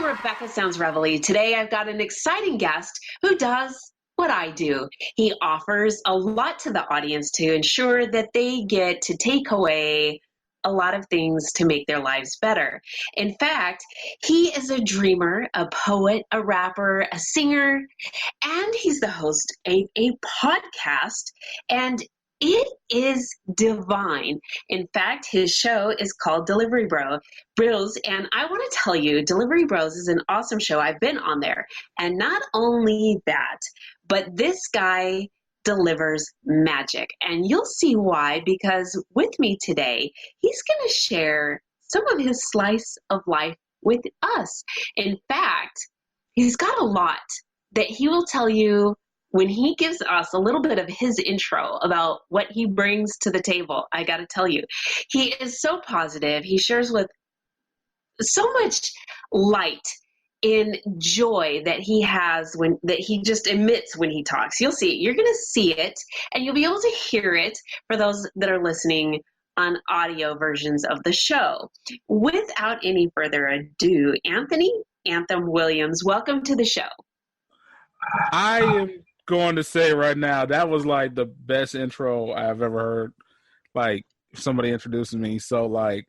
to Rebecca Sounds Reveille. Today I've got an exciting guest who does what I do. He offers a lot to the audience to ensure that they get to take away a lot of things to make their lives better. In fact, he is a dreamer, a poet, a rapper, a singer, and he's the host of a podcast. And it is divine. In fact, his show is called Deliverybros. And I want to tell you, Deliverybros is an awesome show. I've been on there. And not only that, but this guy delivers magic. And you'll see why, because with me today, he's going to share some of his slice of life with us. In fact, he's got a lot that he will tell you when he gives us a little bit of his intro about what he brings to the table. I got to tell you, he is so positive. He shares with so much light in joy that he has that he just emits when he talks. You'll see it. You're going to see it, and you'll be able to hear it for those that are listening on audio versions of the show. Without any further ado, Anthem Williams, welcome to the show. I am going to say right now, that was like the best intro I've ever heard. Like somebody introducing me. So like,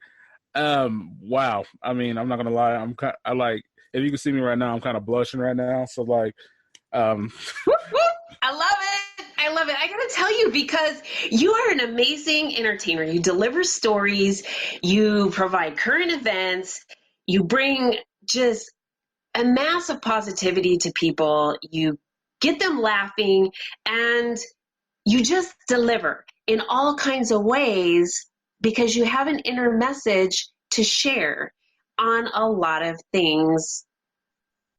wow. I mean, I'm not going to lie. I like, if you can see me right now, I'm kind of blushing right now. So like, I love it. I love it. I got to tell you, because you are an amazing entertainer. You deliver stories, you provide current events, you bring just a mass of positivity to people, you get them laughing, and you just deliver in all kinds of ways because you have an inner message to share on a lot of things,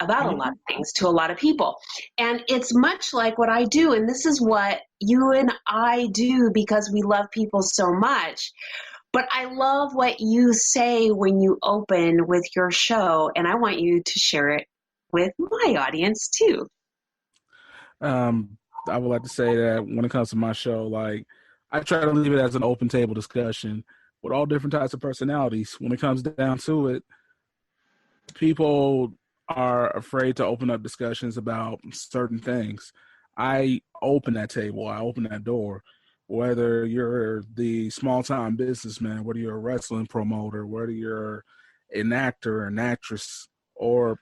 about a lot of things to a lot of people. And it's much like what I do. And this is what you and I do because we love people so much. But I love what you say when you open with your show, and I want you to share it with my audience too. I would like to say that when it comes to my show, like I try to leave it as an open table discussion with all different types of personalities. When it comes down to it, people are afraid to open up discussions about certain things. I open that table. I open that door. Whether you're the small-time businessman, whether you're a wrestling promoter, whether you're an actor, an actress, or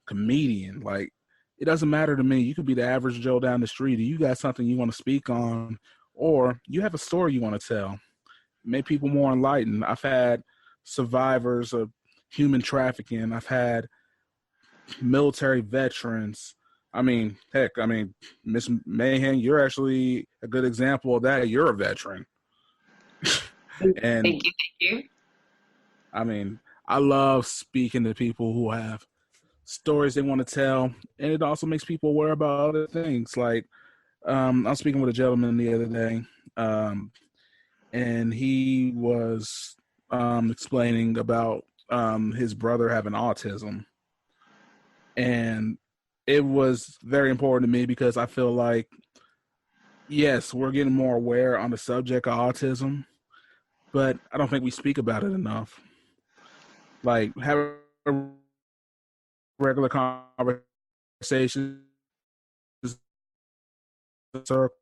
comedian, like it doesn't matter to me. You could be the average Joe down the street. You got something you want to speak on, or you have a story you want to tell. Make people more enlightened. I've had survivors of human trafficking. I've had military veterans. I mean, heck, Miss Mayhem, you're actually a good example of that. You're a veteran. And Thank you. I mean, I love speaking to people who have stories they want to tell, and it also makes people aware about other things. Like, I was speaking with a gentleman the other day, and he was explaining about his brother having autism. And it was very important to me because I feel like, yes, we're getting more aware on the subject of autism, but I don't think we speak about it enough. Like, have a regular conversation, circles,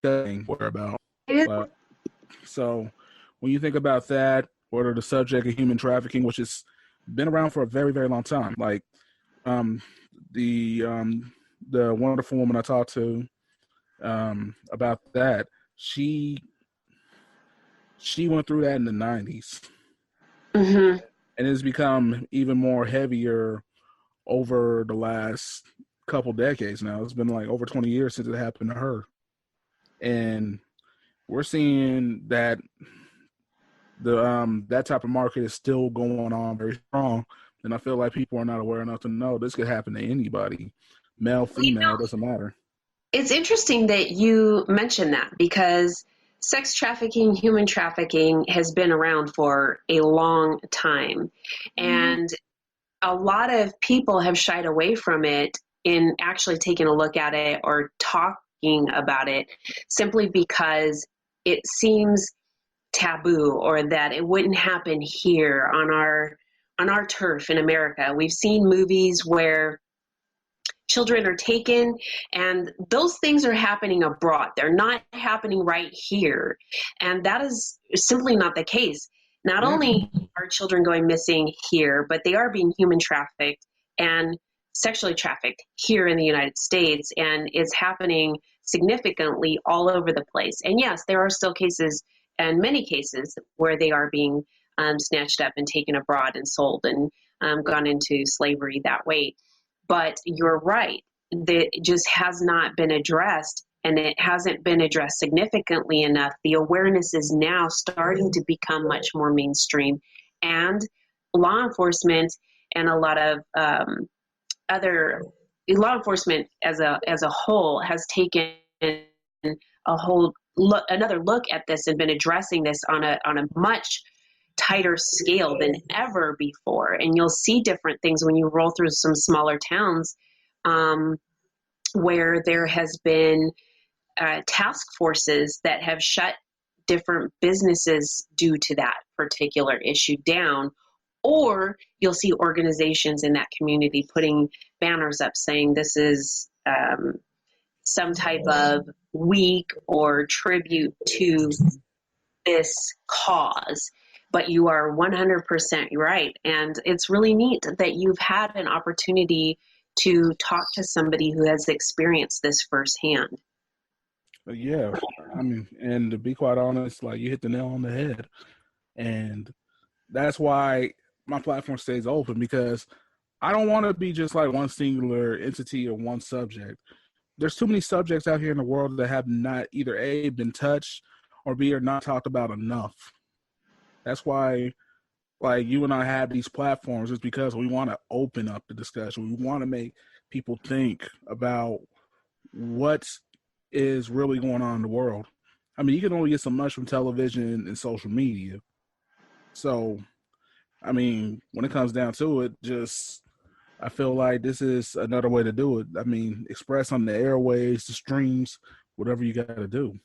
about. So when you think about that, or the subject of human trafficking, which has been around for a very, very long time, like the wonderful woman I talked to about that, she went through that in the 90s. Mm-hmm. And it's become even more heavier over the last couple decades now. It's been like over 20 years since it happened to her. And we're seeing that that type of market is still going on very strong. And I feel like people are not aware enough to know this could happen to anybody. Male, female, doesn't matter. It's interesting that you mentioned that, because sex trafficking, human trafficking has been around for a long time. And a lot of people have shied away from it in actually taking a look at it or talking about it, simply because it seems taboo, or that it wouldn't happen here on our turf in America. We've seen movies where children are taken, and those things are happening abroad. They're not happening right here. And that is simply not the case. Not Yeah. only are children going missing here, but they are being human trafficked and sexually trafficked here in the United States. And it's happening significantly all over the place. And yes, there are still cases, and many cases, where they are being snatched up and taken abroad and sold and gone into slavery that way. But you're right, that it just has not been addressed, and it hasn't been addressed significantly enough. The awareness is now starting to become much more mainstream, and law enforcement and a lot of other law enforcement as a whole has taken another look at this and been addressing this on a much tighter scale than ever before. And you'll see different things when you roll through some smaller towns where there has been task forces that have shut different businesses due to that particular issue down. Or you'll see organizations in that community putting banners up saying this is some type of week or tribute to this cause. But you are 100% right. And it's really neat that you've had an opportunity to talk to somebody who has experienced this firsthand. Yeah. I mean, and to be quite honest, like, you hit the nail on the head. And that's why my platform stays open, because I don't want to be just like one singular entity or one subject. There's too many subjects out here in the world that have not either A, been touched, or B, are not talked about enough. That's why, like, you and I have these platforms, is because we want to open up the discussion. We want to make people think about what is really going on in the world. I mean, you can only get so much from television and social media. So, I mean, when it comes down to it, I feel like this is another way to do it. I mean, express on the airways, the streams, whatever you got to do.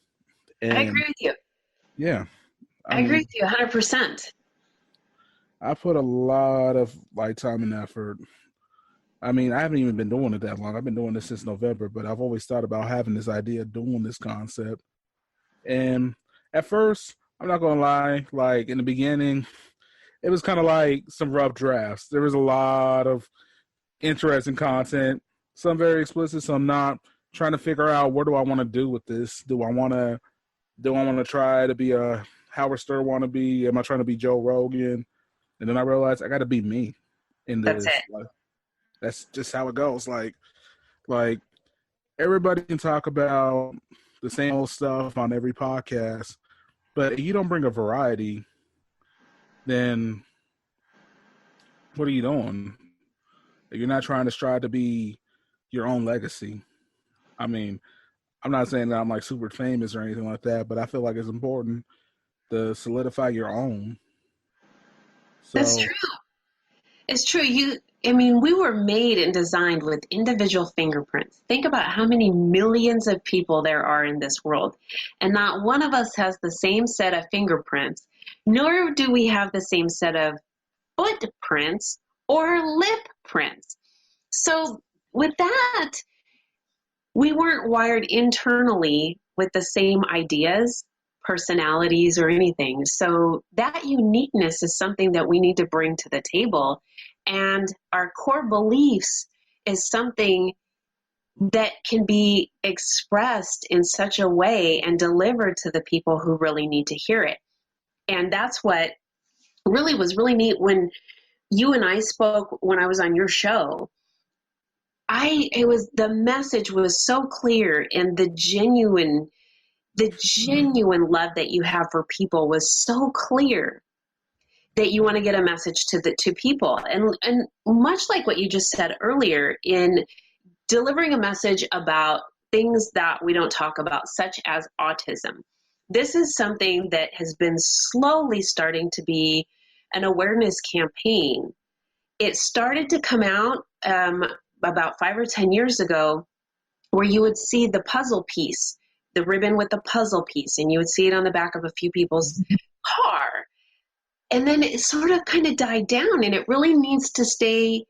And I agree with you. Yeah. I agree with you 100%. I put a lot of time and effort. I mean, I haven't even been doing it that long. I've been doing this since November, but I've always thought about having this idea of doing this concept. And at first, I'm not going to lie, like, in the beginning, it was kind of like some rough drafts. There was a lot of interesting content, some very explicit, some not. Trying to figure out, what do I want to do with this? Do I want to try to be a Howard Stern wannabe? Am I trying to be Joe Rogan? And then I realized I got to be me in this. That's it. Like, that's just how it goes. Like everybody can talk about the same old stuff on every podcast, but if you don't bring a variety, then what are you doing? You're not trying to strive to be your own legacy. I mean, I'm not saying that I'm like super famous or anything like that, but I feel like it's important to solidify your own. So, That's true. It's true. We were made and designed with individual fingerprints. Think about how many millions of people there are in this world, and not one of us has the same set of fingerprints, nor do we have the same set of footprints or lip prints. So with that, we weren't wired internally with the same ideas, personalities, or anything. So that uniqueness is something that we need to bring to the table. And our core beliefs is something that can be expressed in such a way and delivered to the people who really need to hear it. And that's what really was really neat when you and I spoke when I was on your show. The message was so clear, and the genuine love that you have for people was so clear that you want to get a message to people. And much like what you just said earlier, in delivering a message about things that we don't talk about, such as autism. This is something that has been slowly starting to be an awareness campaign. It started to come out about 5 or 10 years ago, where you would see the puzzle piece, the ribbon with the puzzle piece, and you would see it on the back of a few people's car. And then it sort of kind of died down, and it really needs to stay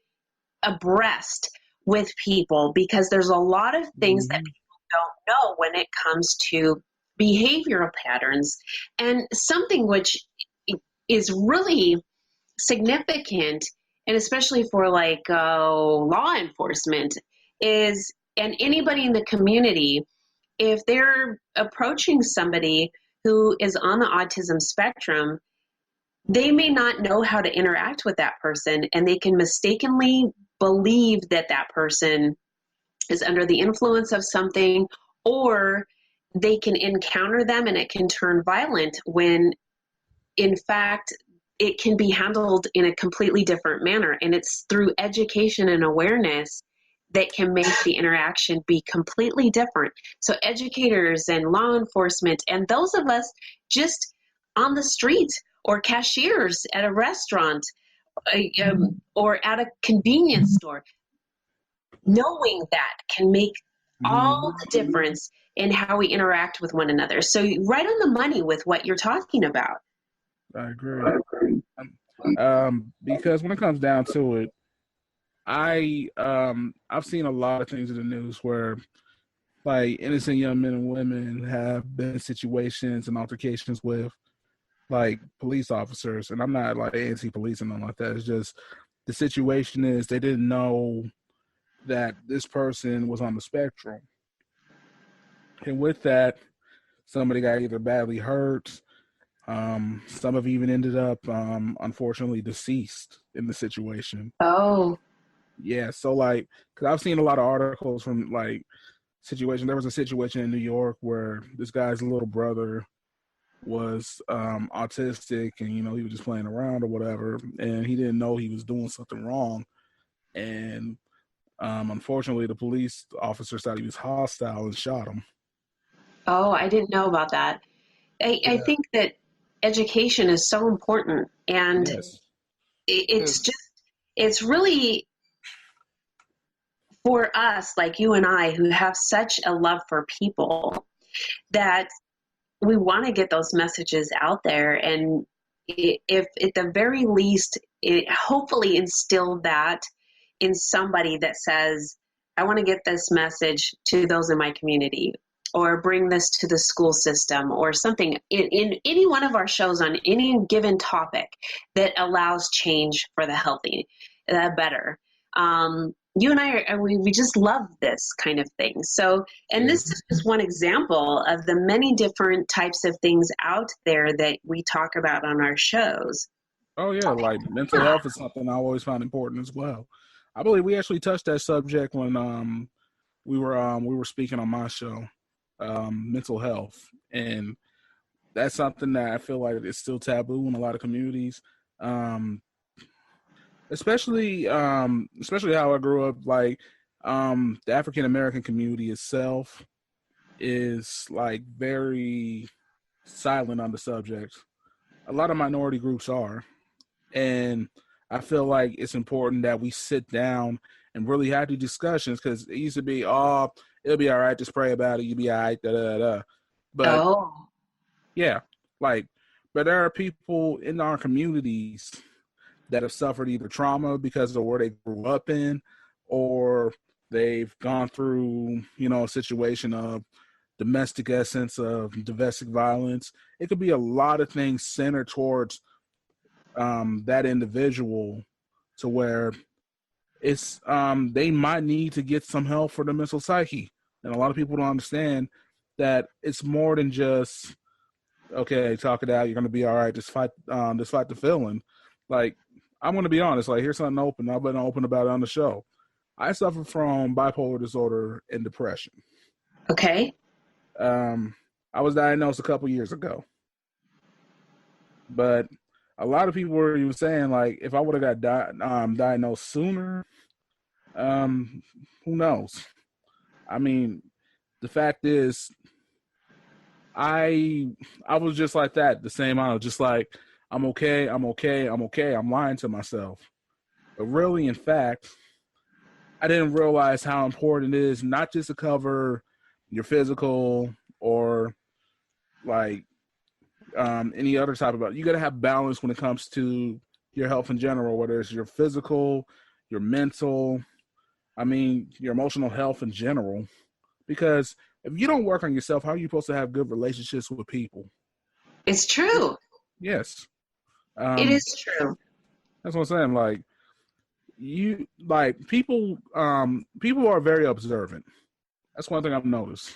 abreast with people, because there's a lot of things that people don't know when it comes to behavioral patterns. And something which is really significant, and especially for like law enforcement, is, and anybody in the community, if they're approaching somebody who is on the autism spectrum, they may not know how to interact with that person, and they can mistakenly believe that that person is under the influence of something, or they can encounter them and it can turn violent, when in fact it can be handled in a completely different manner. And it's through education and awareness that can make the interaction be completely different. So educators and law enforcement and those of us just on the street, or cashiers at a restaurant, or at a convenience store, knowing that can make all the difference in how we interact with one another. So right on the money with what you're talking about. I agree. Because when it comes down to it, I've seen a lot of things in the news where like innocent young men and women have been in situations and altercations with like police officers, and I'm not like anti-police and nothing like that. It's just the situation is they didn't know that this person was on the spectrum, and with that, somebody got either badly hurt. Some have even ended up, unfortunately, deceased in the situation. Oh, yeah. So like, because I've seen a lot of articles from like situation. There was a situation in New York where this guy's little brother was autistic, and you know he was just playing around or whatever, and he didn't know he was doing something wrong, and unfortunately the police officer thought he was hostile and shot him. oh, I didn't know about that. I think that education is so important, and Yes. it's just, it's really for us, like you and I, who have such a love for people, that we want to get those messages out there. And if at the very least, it hopefully instill that in somebody that says, I want to get this message to those in my community, or bring this to the school system, or something in any one of our shows on any given topic that allows change for the healthy, better. You and I we just love this kind of thing. So, and this is just one example of the many different types of things out there that we talk about on our shows. Oh yeah, like mental health is something I always found important as well. I believe we actually touched that subject when we were speaking on my show, mental health, and that's something that I feel like is still taboo in a lot of communities. Um, especially how I grew up, like the African American community itself is like very silent on the subject. A lot of minority groups are, and I feel like it's important that we sit down and really have these discussions, because it used to be, oh, it'll be all right, just pray about it, you'll be all right, da da da. But yeah, like, but there are people in our communities that have suffered either trauma because of where they grew up in, or they've gone through, you know, a situation of domestic essence of domestic violence. It could be a lot of things centered towards that individual, to where it's they might need to get some help for the mental psyche. And a lot of people don't understand that it's more than just, okay, talk it out, you're gonna be all right, just fight the feeling. Like, I'm gonna be honest, like, here's something open. I've been open about it on the show. I suffer from bipolar disorder and depression. Okay. I was diagnosed a couple years ago, but a lot of people were even saying, like, if I would have got diagnosed sooner, who knows? I mean, the fact is, I was just like that. The same. I was just like, I'm okay. I'm okay. I'm okay. I'm lying to myself. But really, in fact, I didn't realize how important it is not just to cover your physical or like any other type of, you got to have balance when it comes to your health in general, whether it's your physical, your mental, your emotional health in general. Because if you don't work on yourself, how are you supposed to have good relationships with people? It's true. Yes. It is true. That's what I'm saying. People are very observant. That's one thing I've noticed.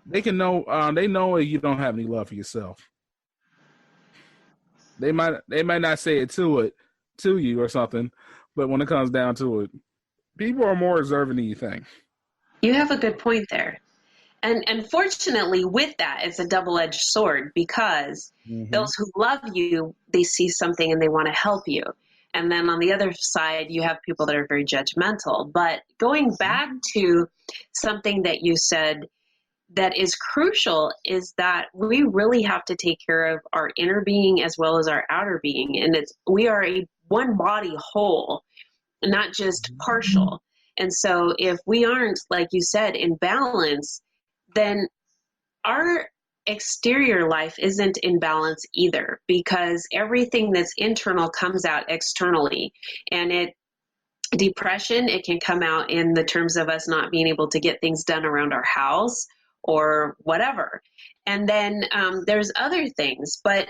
They can know, they know you don't have any love for yourself. They might not say it to you or something, but when it comes down to it, people are more observant than you think. You have a good point there. And unfortunately, with that, it's a double-edged sword, because those who love you, they see something and they want to help you. And then on the other side, you have people that are very judgmental. But going back to something that you said that is crucial is that we really have to take care of our inner being as well as our outer being. And we are a one body whole, not just partial. And so if we aren't, like you said, in balance, then our exterior life isn't in balance either, because everything that's internal comes out externally. And depression, it can come out in the terms of us not being able to get things done around our house or whatever. And then there's other things. But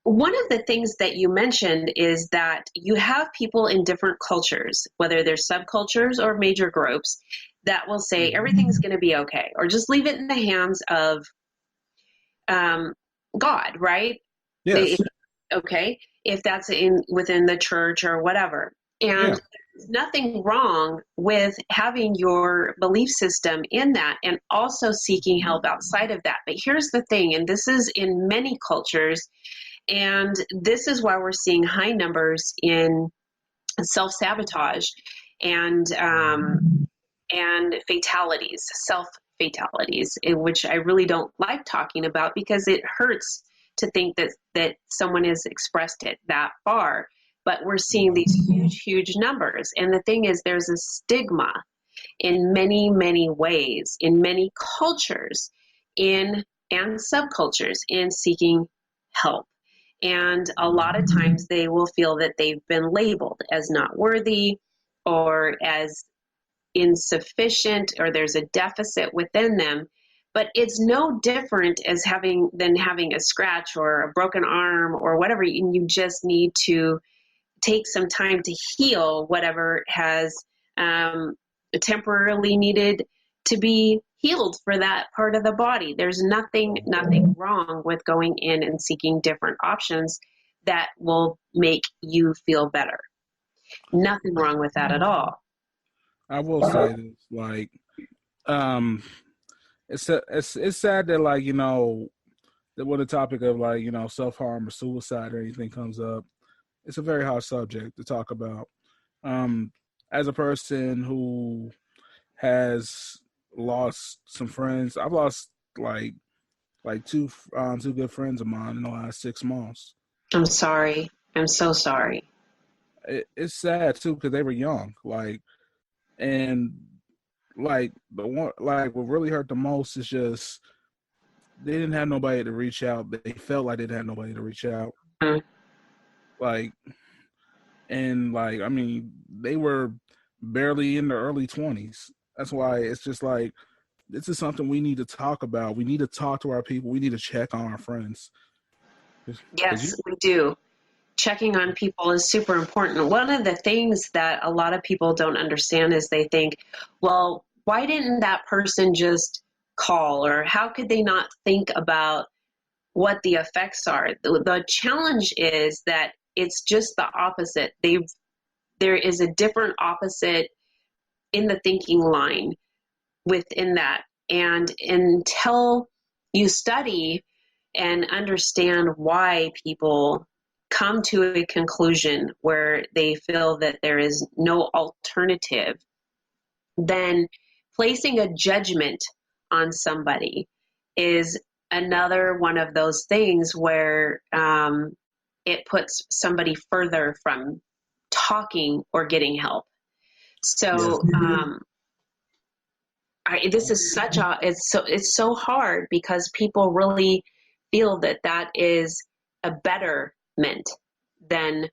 one of the things that you mentioned is that you have people in different cultures, whether they're subcultures or major groups, that will say everything's going to be okay, or just leave it in the hands of God, right? Yes. Okay, if that's within the church or whatever. And there's nothing wrong with having your belief system in that and also seeking help outside of that. But here's the thing, and this is in many cultures, and this is why we're seeing high numbers in self-sabotage and fatalities, self-fatalities, which I really don't like talking about, because it hurts to think that someone has expressed it that far. But we're seeing these huge numbers. And the thing is, there's a stigma in many, many ways, in many cultures, and subcultures, in seeking help. And a lot of times they will feel that they've been labeled as not worthy, or as insufficient, or there's a deficit within them. But it's no different than having a scratch or a broken arm or whatever. And you just need to take some time to heal whatever has temporarily needed to be healed for that part of the body. There's nothing wrong with going in and seeking different options that will make you feel better. Nothing wrong with that at all. I will say this, it's sad that that when the topic of self-harm or suicide or anything comes up, it's a very hard subject to talk about. As a person who has lost some friends, I've lost two good friends of mine in the last 6 months. I'm sorry. I'm so sorry. It's sad too, because they were young, and what really hurt the most is just they didn't have nobody to reach out. They felt like they didn't have nobody to reach out. Mm. They were barely in their early 20s. That's why it's just this is something we need to talk about. We need to talk to our people. We need to check on our friends. Yes, we do. Checking on people is super important. One of the things that a lot of people don't understand is they think, well, why didn't that person just call? Or how could they not think about what the effects are? The challenge is that it's just the opposite. There is a different opposite in the thinking line within that. And until you study and understand why people come to a conclusion where they feel that there is no alternative, then placing a judgment on somebody is another one of those things where it puts somebody further from talking or getting help. So this is it's so hard, because people really feel that that is a betterment than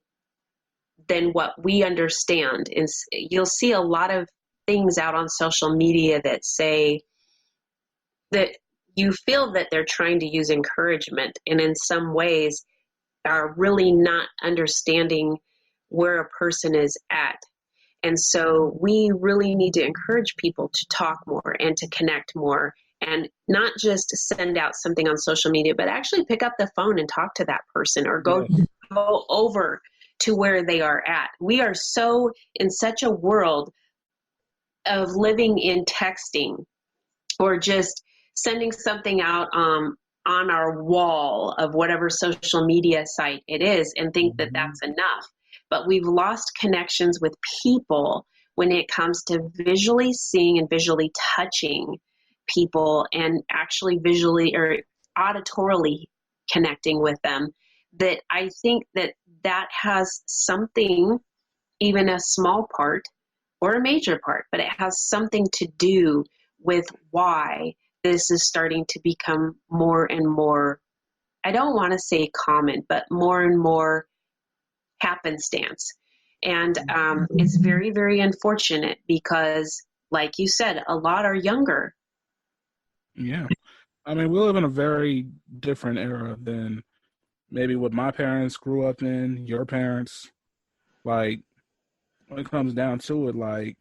what we understand. And you'll see a lot of things out on social media that say that you feel that they're trying to use encouragement, and in some ways are really not understanding where a person is at. And so we really need to encourage people to talk more and to connect more, and not just send out something on social media, but actually pick up the phone and talk to that person, or go over to where they are at. We are so in such a world of living in texting, or just sending something out on our wall of whatever social media site it is, and think that that's enough. But we've lost connections with people when it comes to visually seeing and visually touching people, and actually visually or auditorily connecting with them. That I think that that has something, even a small part or a major part, but it has something to do with why this is starting to become more and more, I don't want to say common, but more and more happenstance. And it's very, very unfortunate because, like you said, a lot are younger. Yeah. I mean, we live in a very different era than maybe what my parents grew up in, your parents. Like, when it comes down to it, like,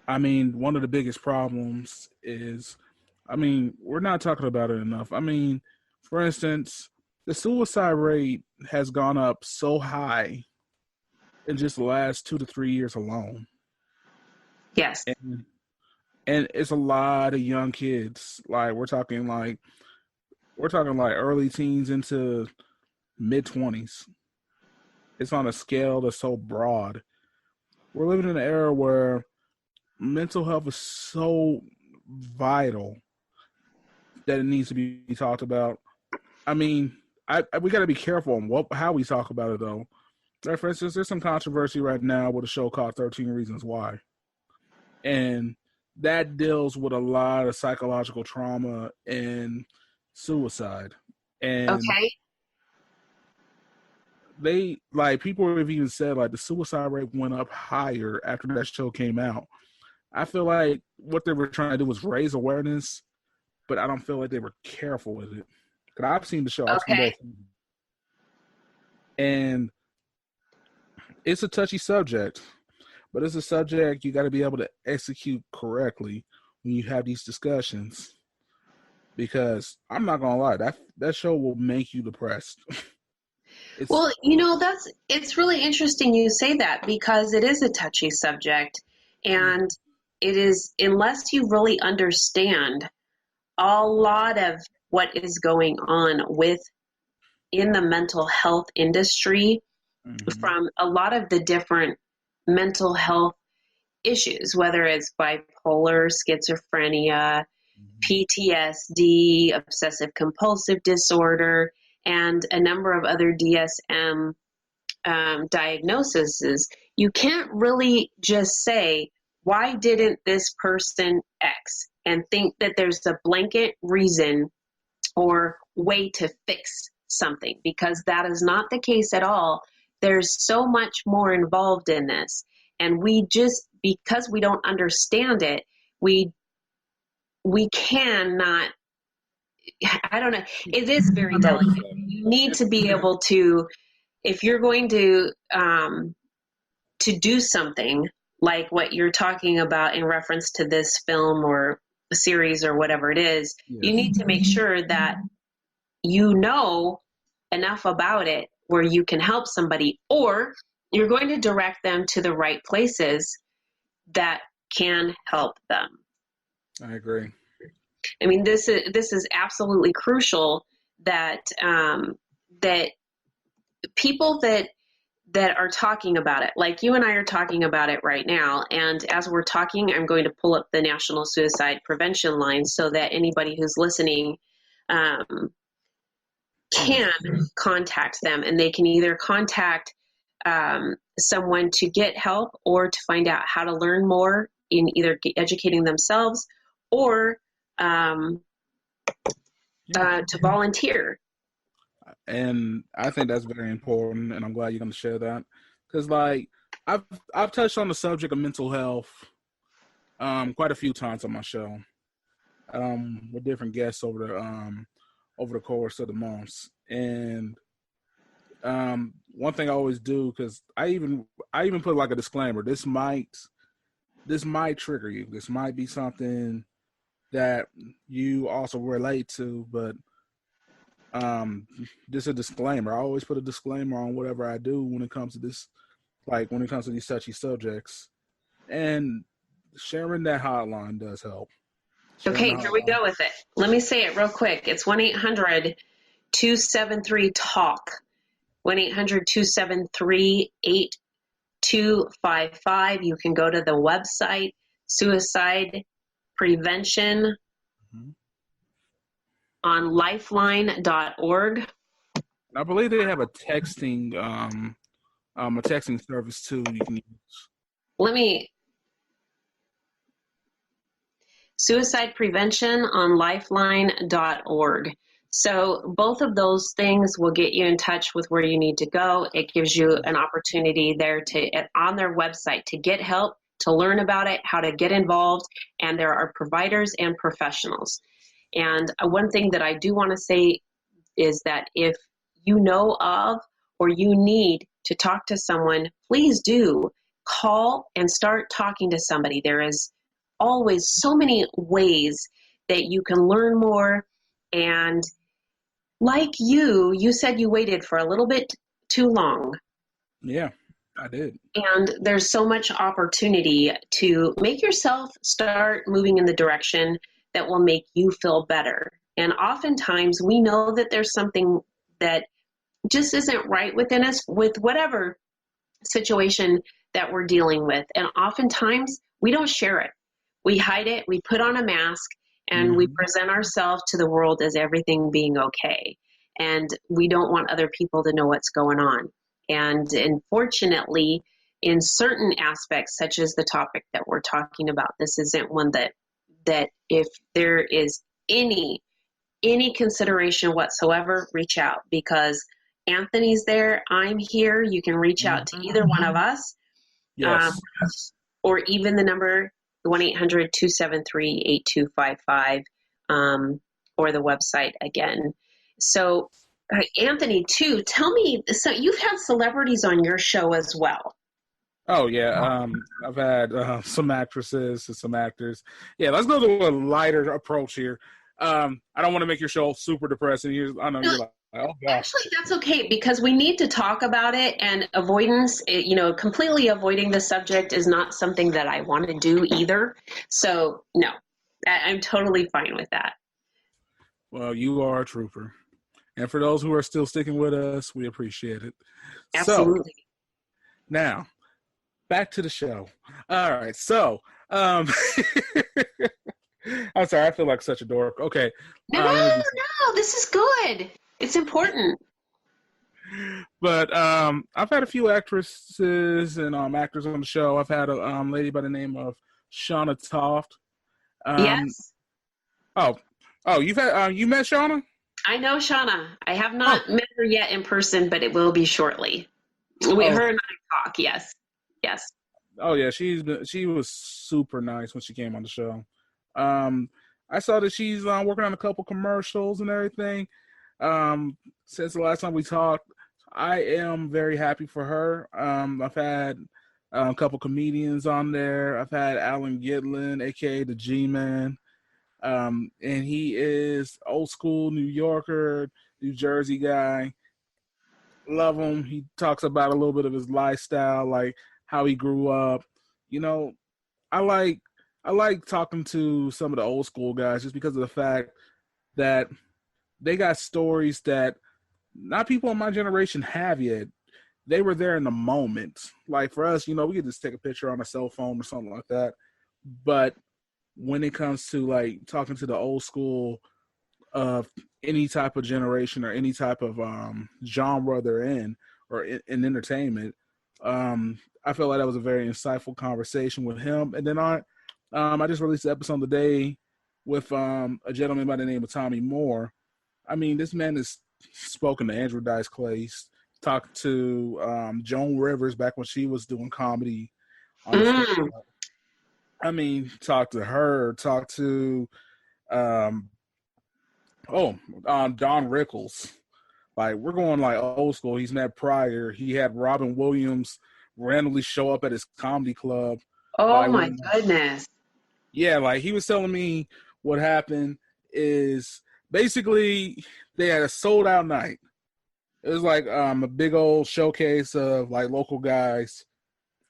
I mean, one of the biggest problems is, I mean, we're not talking about it enough. I mean, for instance, the suicide rate has gone up so high in just the last 2 to 3 years alone. Yes. And it's a lot of young kids. Like, we're talking like early teens into mid 20s. It's on a scale that's so broad. We're living in an era where mental health is so vital that it needs to be talked about. I mean, we got to be careful on how we talk about it, though. Like, for instance, there's some controversy right now with a show called 13 Reasons Why. And that deals with a lot of psychological trauma and suicide. And okay. They, like, people have even said, like, the suicide rate went up higher after that show came out. I feel like what they were trying to do was raise awareness, but I don't feel like they were careful with it. Because I've seen the show. I've seen both. And it's a touchy subject, but it's a subject you got to be able to execute correctly when you have these discussions. Because I'm not going to lie, that show will make you depressed. Well, it's really interesting you say that, because it is a touchy subject, and it is, unless you really understand a lot of what is going on in the mental health industry, from a lot of the different mental health issues, whether it's bipolar, schizophrenia, PTSD, obsessive compulsive disorder, and a number of other DSM diagnoses, you can't really just say, why didn't this person X, and think that there's a blanket reason or way to fix something, because that is not the case at all. There's so much more involved in this. And because we don't understand it, we cannot, I don't know, it is very delicate. You need to be able to, if you're going to do something like what you're talking about in reference to this film or a series or whatever it is, you need to make sure that you know enough about it where you can help somebody, or you're going to direct them to the right places that can help them. I agree. I mean, this is absolutely crucial that that people that are talking about it, like you and I are talking about it right now. And as we're talking, I'm going to pull up the National Suicide Prevention line so that anybody who's listening can contact them, and they can either contact someone to get help, or to find out how to learn more in either educating themselves, or to volunteer. And I think that's very important, and I'm glad you're going to share that, because like I've touched on the subject of mental health quite a few times on my show with different guests over the course of the months. And one thing I always do, because I even put like a disclaimer: this might trigger you. This might be something that you also relate to, but just a disclaimer. I always put a disclaimer on whatever I do when it comes to this, like when it comes to these touchy subjects. And sharing that hotline does help. Okay, here we go with it. Let me say it real quick. It's 1-800-273-TALK. 1-800-273-8255. You can go to the website, Suicide Prevention on lifeline.org. I believe they have a texting service too you can use. Suicide Prevention on lifeline.org. So both of those things will get you in touch with where you need to go. It gives you an opportunity there on their website to get help, to learn about it, how to get involved, and there are providers and professionals. And one thing that I do want to say is that if you know of or you need to talk to someone, please do call and start talking to somebody. There is always so many ways that you can learn more. And like you said you waited for a little bit too long. Yeah, I did. And there's so much opportunity to make yourself start moving in the direction that will make you feel better. And oftentimes we know that there's something that just isn't right within us with whatever situation that we're dealing with. And oftentimes we don't share it. We hide it, we put on a mask, and we present ourselves to the world as everything being okay. And we don't want other people to know what's going on. And unfortunately, in certain aspects, such as the topic that we're talking about, this isn't one that if there is any consideration whatsoever, reach out, because Anthony's there, I'm here. You can reach out to either one of us. Yes. Or even the number 1-800-273-8255, or the website again. So Anthony, too, tell me, so you've had celebrities on your show as well. Oh, yeah. I've had some actresses and some actors. Yeah, let's go to a lighter approach here. I don't want to make your show super depressing. I know you're like, oh, gosh. Actually, that's okay, because we need to talk about it, and avoidance, completely avoiding the subject is not something that I want to do either. So, no, I'm totally fine with that. Well, you are a trooper. And for those who are still sticking with us, we appreciate it. Absolutely. So, now, back to the show. All right. So, I'm sorry. I feel like such a dork. Okay. No, this is good. It's important. But I've had a few actresses and actors on the show. I've had a lady by the name of Shauna Toft. Yes. Oh, you've had you met Shauna? I know Shauna. I have not met her yet in person, but it will be shortly. Her and I talk. Yes. Oh yeah, she was super nice when she came on the show. I saw that she's working on a couple commercials and everything. Since the last time we talked, I am very happy for her. I've had a couple comedians on there. I've had Alan Gitlin, aka the G-Man. And he is old school New Yorker, New Jersey guy. Love him. He talks about a little bit of his lifestyle, like how he grew up. I like talking to some of the old school guys just because of the fact that they got stories that not people in my generation have yet. They were there in the moment. Like for us, we could just take a picture on a cell phone or something like that. But when it comes to like talking to the old school of any type of generation or any type of genre they're in or in entertainment, I felt like that was a very insightful conversation with him. And then I just released an episode today with a gentleman by the name of Tommy Moore. I mean, this man has spoken to Andrew Dice Clay, talked to Joan Rivers back when she was doing comedy on the stage. I mean, talked to her, talked to Don Rickles. Like, we're going like old school. He's met Pryor. He had Robin Williams randomly show up at his comedy club. Oh my goodness. Yeah, like he was telling me what happened is basically they had a sold out night. It was like a big old showcase of like local guys,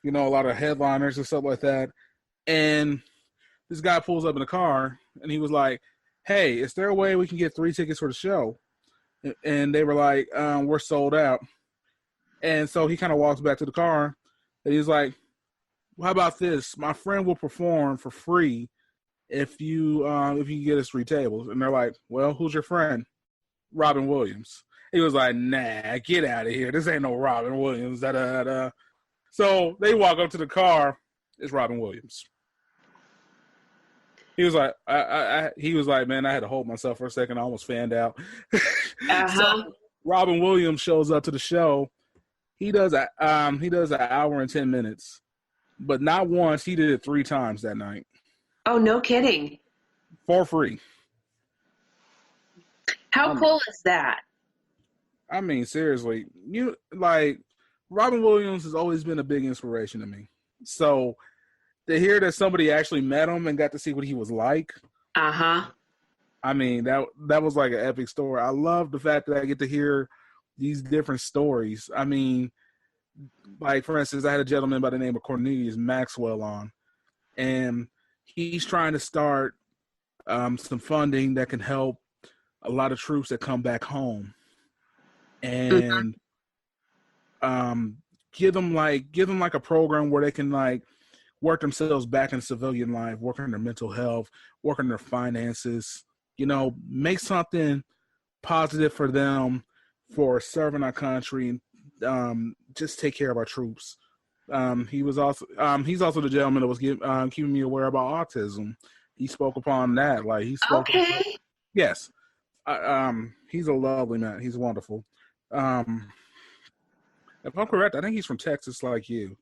you know, a lot of headliners and stuff like that. And this guy pulls up in a car and he was like, "Hey, is there a way we can get 3 tickets for the show?" And they were like, "We're sold out." And so he kind of walks back to the car and he's like, "Well, how about this? My friend will perform for free if you get us 3 tables." And they're like, "Well, who's your friend?" "Robin Williams." He was like, "Nah, get out of here. This ain't no Robin Williams." So they walk up to the car. It's Robin Williams. He was like, he was like, "Man, I had to hold myself for a second. I almost fanned out." So Robin Williams shows up to the show. He does an hour and 10 minutes, but not once. He did it 3 times that night. Oh, no kidding. For free. How cool is that? I mean, seriously, Robin Williams has always been a big inspiration to me. So to hear that somebody actually met him and got to see what he was like. I mean, that was like an epic story. I love the fact that I get to hear these different stories. I mean, like, for instance, I had a gentleman by the name of Cornelius Maxwell on, and he's trying to start some funding that can help a lot of troops that come back home, and give them like a program where they can like work themselves back in civilian life, work on their mental health, work on their finances, you know, make something positive for them for serving our country, and just take care of our troops. He's also the gentleman that was keeping me aware about autism. He spoke upon that. Like, he spoke. Okay. Yes. He's a lovely man. He's wonderful. If I'm correct, I think he's from Texas, like you.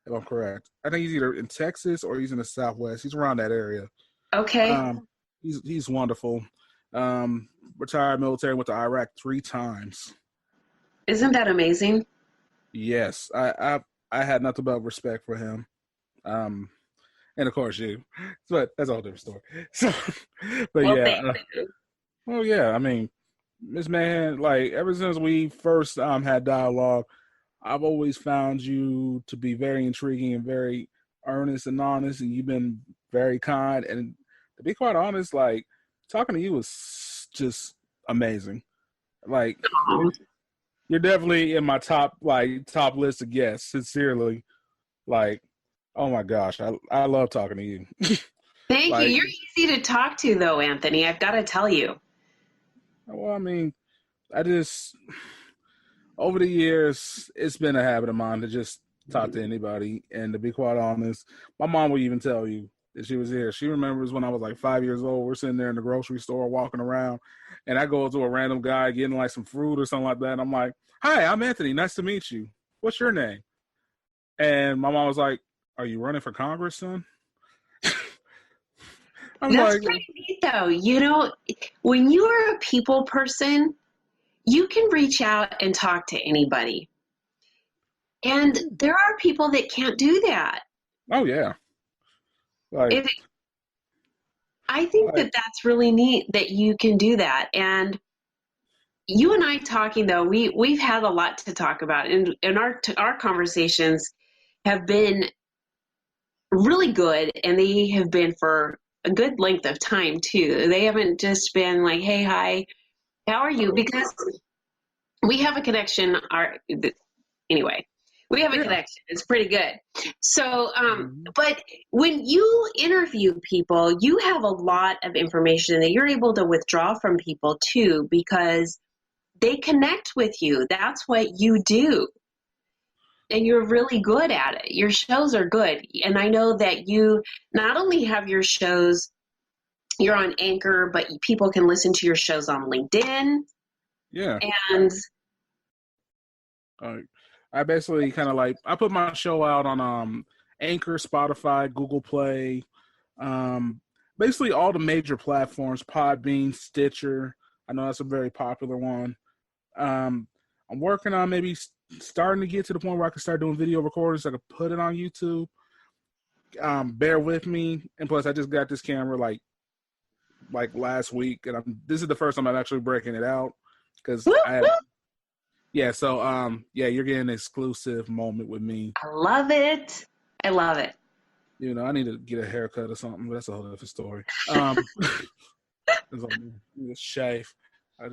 If I'm correct, I think he's either in Texas or he's in the Southwest. He's around that area. Okay. He's wonderful. Retired military, went to Iraq 3 times. Isn't that amazing? Yes, I had nothing but respect for him. And of course you. But that's a whole different story. So, but well, yeah. Well, yeah. I mean, this man, like, ever since we first had dialogue, I've always found you to be very intriguing and very earnest and honest, and you've been very kind. And to be quite honest, like, talking to you was just amazing. Like, you're definitely in my top list of guests. Sincerely, like, oh my gosh, I love talking to you. Thank you. You're easy to talk to, though, Anthony. I've got to tell you. Well, I mean, over the years, it's been a habit of mine to just talk to anybody. And to be quite honest, my mom will even tell you that she was here. She remembers when I was like 5 years old. We're sitting there in the grocery store walking around, and I go to a random guy getting like some fruit or something like that. And I'm like, "Hi, I'm Anthony. Nice to meet you. What's your name?" And my mom was like, "Are you running for Congress, son?" That's pretty neat, though. You know, when you are a people person, you can reach out and talk to anybody. And there are people that can't do that. Oh, yeah. I think that's really neat that you can do that. And you and I talking, though, we've had a lot to talk about. And our conversations have been really good, and they have been for a good length of time, too. They haven't just been like, "Hey, hi, how are you?" Because we have a connection. Anyway, we have a connection. It's pretty good. So, but when you interview people, you have a lot of information that you're able to withdraw from people too, because they connect with you. That's what you do. And you're really good at it. Your shows are good. And I know that you not only have your shows you're on Anchor, but people can listen to your shows on LinkedIn. Yeah. And I basically kind of like, I put my show out on Anchor, Spotify, Google Play, basically all the major platforms, Podbean, Stitcher. I know that's a very popular one. I'm working on maybe starting to get to the point where I can start doing video recordings. So I can put it on YouTube. Bear with me. And plus, I just got this camera like last week, and this is the first time I'm actually breaking it out because you're getting an exclusive moment with me. I love it. I love it. You know, I need to get a haircut or something, but that's a whole different story. Shave.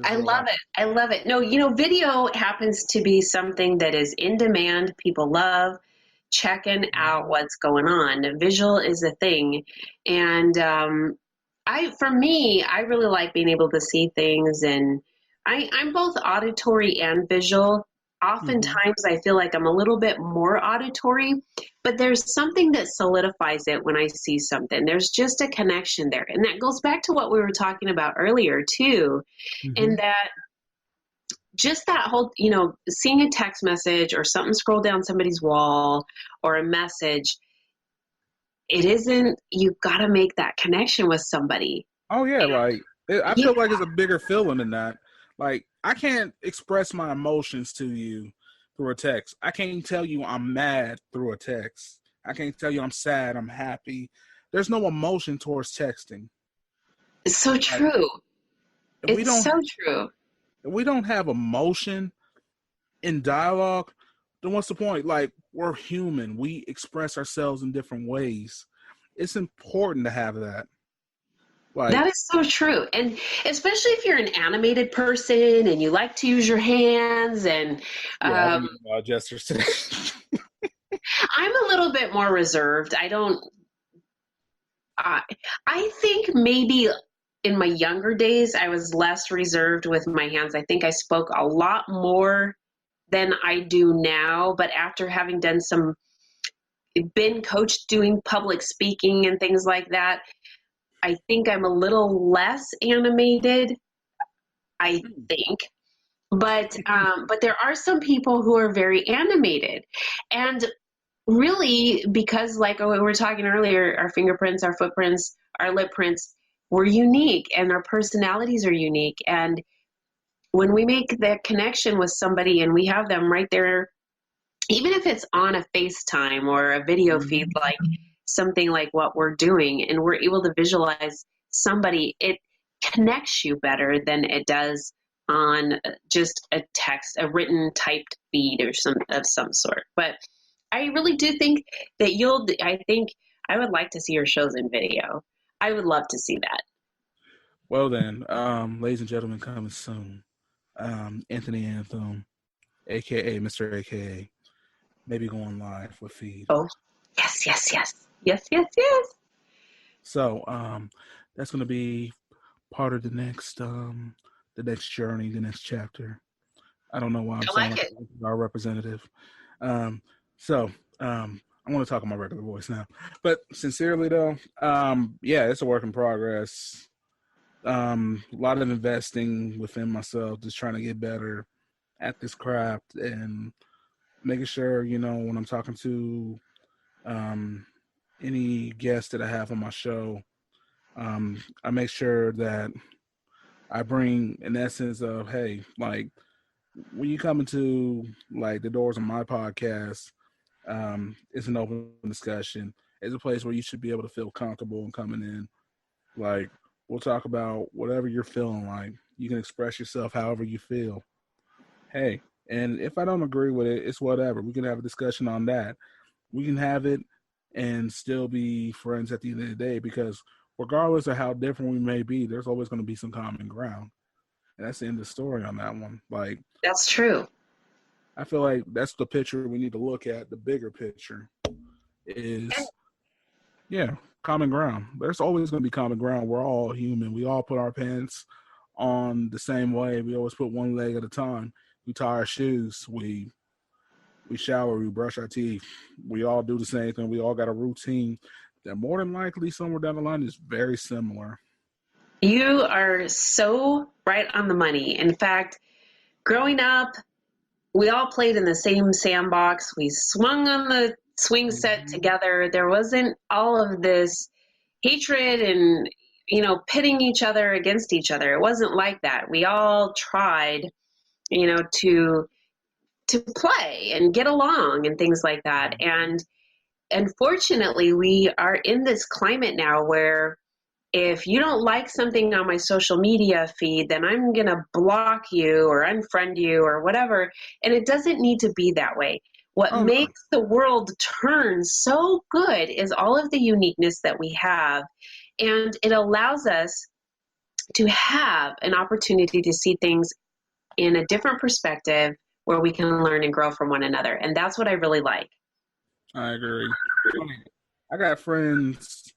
I love it. I love it. No, video happens to be something that is in demand. People love checking out what's going on. Visual is a thing. And for me, I really like being able to see things, and I'm both auditory and visual. Oftentimes I feel like I'm a little bit more auditory, but there's something that solidifies it when I see something. There's just a connection there. And that goes back to what we were talking about earlier too. And that just that whole, seeing a text message or something scroll down somebody's wall or a message, you've got to make that connection with somebody. Oh yeah. I feel like it's a bigger feeling than that. Like, I can't express my emotions to you through a text. I can't tell you I'm mad through a text. I can't tell you I'm sad, I'm happy. There's no emotion towards texting. It's so true. It's so true. If we don't have emotion in dialogue, then what's the point? Like, we're human. We express ourselves in different ways. It's important to have that. That is so true. And especially if you're an animated person and you like to use your hands and gestures today. I'm a little bit more reserved. I think maybe in my younger days I was less reserved with my hands. I think I spoke a lot more than I do now, but after having been coached doing public speaking and things like that, I think I'm a little less animated, I think. But there are some people who are very animated. And really, because like we were talking earlier, our fingerprints, our footprints, our lip prints, we're unique and our personalities are unique. And when we make that connection with somebody and we have them right there, even if it's on a FaceTime or a video feed, like something like what we're doing, and we're able to visualize somebody, it connects you better than it does on just a written typed feed or some sort. But I really do think that I would like to see your shows in video. I would love to see that. Well then, ladies and gentlemen, coming soon, Anthony Anthem, aka Mr. AKA, maybe going live with feed. Oh, yes. So, that's going to be part of the next journey, the next chapter. I don't know why I'm saying like our representative. I want to talk in my regular voice now, but sincerely though, it's a work in progress. A lot of investing within myself, just trying to get better at this craft and making sure, when I'm talking to any guest that I have on my show, I make sure that I bring an essence of, hey, like, when you come into like the doors of my podcast, it's an open discussion. It's a place where you should be able to feel comfortable in coming in. Like, we'll talk about whatever you're feeling like. You can express yourself however you feel. Hey, and if I don't agree with it, it's whatever. We can have a discussion on that. We can have it and still be friends at the end of the day, because regardless of how different we may be, there's always going to be some common ground. And that's the end of the story on that one. Like, that's true. I feel like that's the picture we need to look at. The bigger picture is, common ground. There's always going to be common ground. We're all human. We all put our pants on the same way. We always put one leg at a time. We tie our shoes. We shower. We brush our teeth. We all do the same thing. We all got a routine that more than likely somewhere down the line is very similar. You are so right on the money. In fact, growing up, we all played in the same sandbox. We swung on the swing set Mm-hmm. together. There wasn't all of this hatred and, pitting each other against each other. It wasn't like that. We all tried, to play and get along and things like that. And unfortunately, we are in this climate now where if you don't like something on my social media feed, then I'm going to block you or unfriend you or whatever. And it doesn't need to be that way. What Oh no. makes the world turn so good is all of the uniqueness that we have. And it allows us to have an opportunity to see things in a different perspective where we can learn and grow from one another. And that's what I really like. I agree. I got friends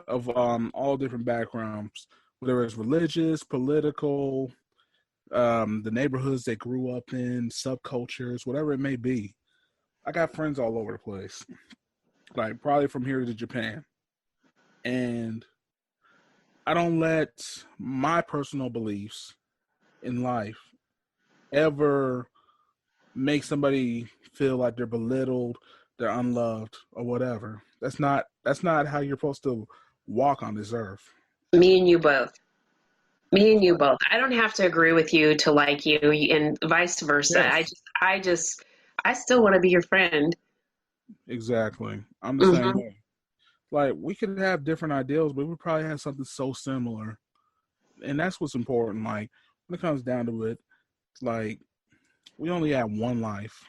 of all different backgrounds, whether it's religious, political, the neighborhoods they grew up in, subcultures, whatever it may be. I got friends all over the place, like probably from here to Japan. And I don't let my personal beliefs in life ever make somebody feel like they're belittled, they're unloved, or whatever. That's not how you're supposed to walk on this earth. Me and you both. Me and you both. I don't have to agree with you to like you and vice versa. Yes, I still want to be your friend. exactly. I'm the same Mm-hmm. way. Like, we could have different ideals, but we probably have something so similar. And that's what's important. Like, when it comes down to it, like, we only have one life.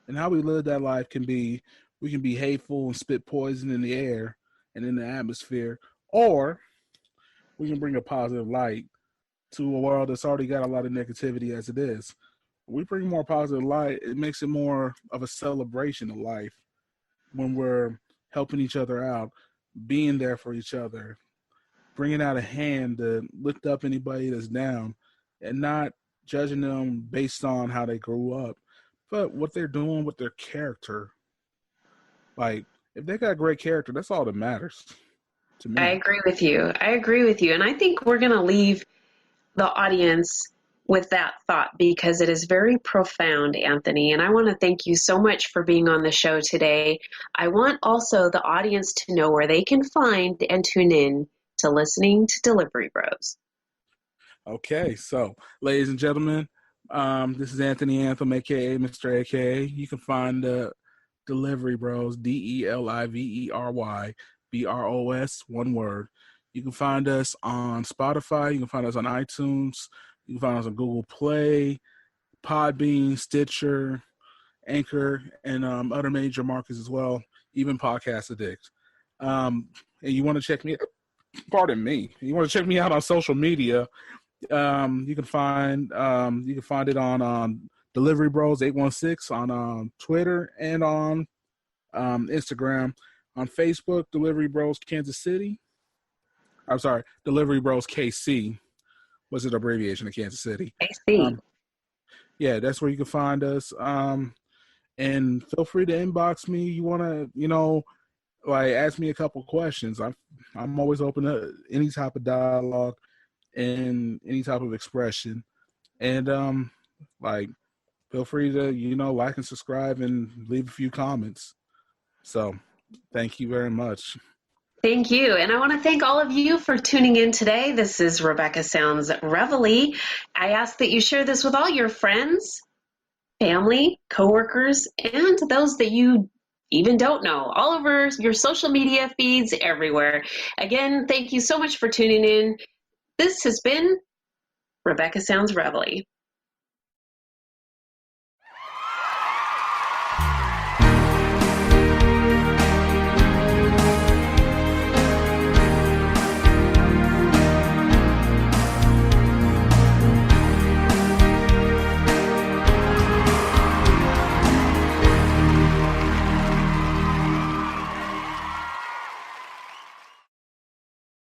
And how we live that life we can be hateful and spit poison in the air and in the atmosphere, or we can bring a positive light to a world that's already got a lot of negativity as it is. We bring more positive light, it makes it more of a celebration of life when we're helping each other out, being there for each other, bringing out a hand to lift up anybody that's down, and not judging them based on how they grew up, but what they're doing with their character. Like, if they got great character, that's all that matters to I me. agree with you. I agree with you. And I think we're going to leave the audience with that thought because it is very profound, Anthony. And I want to thank you so much for being on the show today. I want also the audience to know where they can find and tune in to listening to Deliverybros. Okay, so ladies and gentlemen, this is Anthony Anthem, aka Mr. AKA. You can find Deliverybros, DeliverybRos, one word. You can find us on Spotify. You can find us on iTunes. You can find us on Google Play, Podbean, Stitcher, Anchor, and other major markets as well, even Podcast Addict. And you want to check me, pardon me, you want to check me out on social media, you can find it on Deliverybros 816 on Twitter and on Instagram. On Facebook, Deliverybros Kansas City. I'm sorry, Deliverybros KC was an abbreviation of Kansas City. I see. Yeah, that's where you can find us. And feel free to inbox me. You want to, like, ask me a couple questions. I'm always open to any type of dialogue and any type of expression. And like, feel free to, like and subscribe and leave a few comments. So thank you very much. Thank you. And I want to thank all of you for tuning in today. This is Rebecca Sounds Reveille. I ask that you share this with all your friends, family, coworkers, and those that you even don't know, all over your social media feeds everywhere. Again, thank you so much for tuning in. This has been Rebecca Sounds Reveille.